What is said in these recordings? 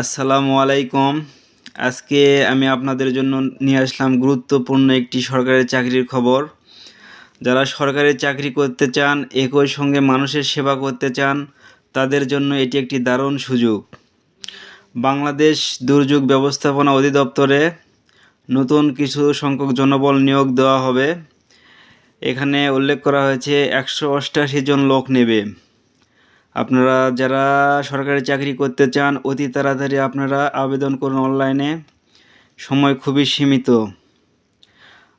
আসসালামু আলাইকুম। আজকে আমি আপনাদের জন্য নিয়ে আসলাম গুরুত্বপূর্ণ একটি সরকারি চাকরির খবর। যারা সরকারি চাকরি করতে চান, একই সঙ্গে মানুষের সেবা করতে চান, তাদের জন্য এটি একটি দারুণ সুযোগ। বাংলাদেশ দুর্যোগ ব্যবস্থাপনা অধিদপ্তরে নতুন কিছু সংখ্যক জনবল নিয়োগ দেওয়া হবে। এখানে উল্লেখ করা হয়েছে 188 জন লোক নেবে। আপনারা যারা সরকারি চাকরি করতে চান, অতি তাড়াতাড়ি আপনারা আবেদন করুন অনলাইনে। সময় খুবই সীমিত।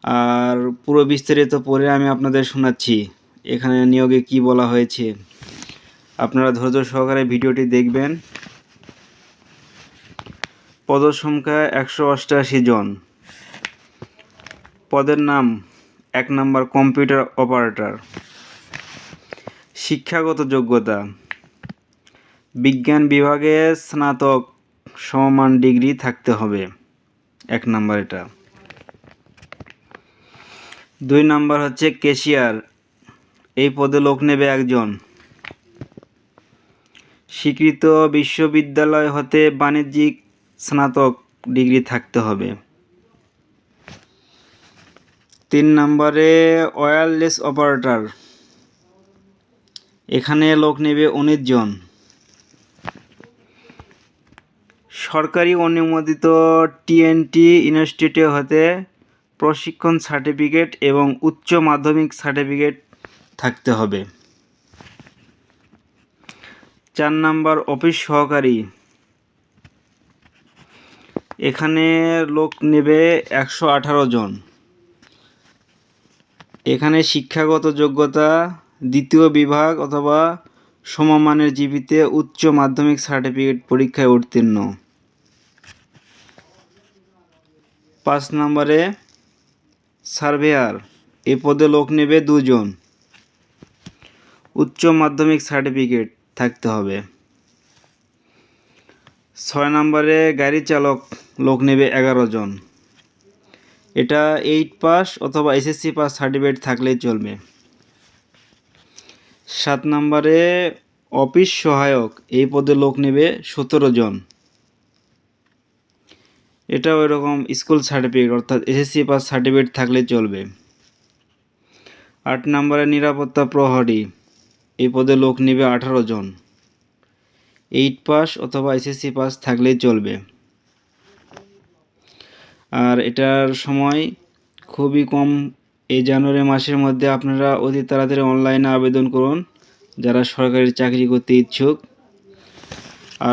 আর পুরো বিস্তারিত পড়ে আমি আপনাদের শোনাচ্ছি এখানে নিয়োগে কি বলা হয়েছে। আপনারা ধৈর্য সহকারে ভিডিওটি দেখবেন। পদসংখ্যা 188 জন। পদের নাম 1 নম্বর কম্পিউটার অপারেটর। শিক্ষাগত যোগ্যতা বিজ্ঞান বিভাগে স্নাতক সমমান ডিগ্রি থাকতে হবে, 1 নম্বর এটা। 2 নম্বর হচ্ছে ক্যাশিয়ার, এই পদে লোক নেবে 1 জন। স্বীকৃত বিশ্ববিদ্যালয় হতে বাণিজ্যিক স্নাতক ডিগ্রি থাকতে হবে। 3 নম্বরে ওয়্যারলেস অপারেটর, এখানে লোক নেবে 19 জন। সরকারি অনুমোদিত টিএনটি ইনস্টিটিউট হতে প্রশিক্ষণ সার্টিফিকেট এবং উচ্চ মাধ্যমিক সার্টিফিকেট থাকতে হবে। 4 নম্বর অফিস সহকারী, এখানে লোক নেবে 118 জন। এখানে শিক্ষাগত যোগ্যতা দ্বিতীয় বিভাগ অথবা সমমানের জিপিতে উচ্চ মাধ্যমিক সার্টিফিকেট পরীক্ষায় উত্তীর্ণ। 5 নম্বরে সার্ভেয়ার, এই পদে লোক নেবে 2 জন। উচ্চ মাধ্যমিক সার্টিফিকেট থাকতে হবে। 6 নম্বরে গাড়ি চালক, লোক নেবে 11 জন। এটা 8 পাস অথবা এসএসসি পাস সার্টিফিকেট থাকলেই চলবে। 7 নম্বরে অফিস সহায়ক, এই পদে লোক নেবে 17 জন। এটাও এরকম স্কুল সার্টিফিকেট অর্থাৎ এসএসসি পাস সার্টিফিকেট থাকলেই চলবে। 8 নম্বরে নিরাপত্তা প্রহরী, এই পদে লোক নেবে 18 জন। 8 পাস অথবা এসএসসি পাস থাকলেই চলবে। আর এটার সময় খুবই কম, এই জানুয়ারি মাসের মধ্যে আপনারা অতি তাড়াতাড়ি অনলাইনে আবেদন করুন যারা সরকারি চাকরি করতে ইচ্ছুক।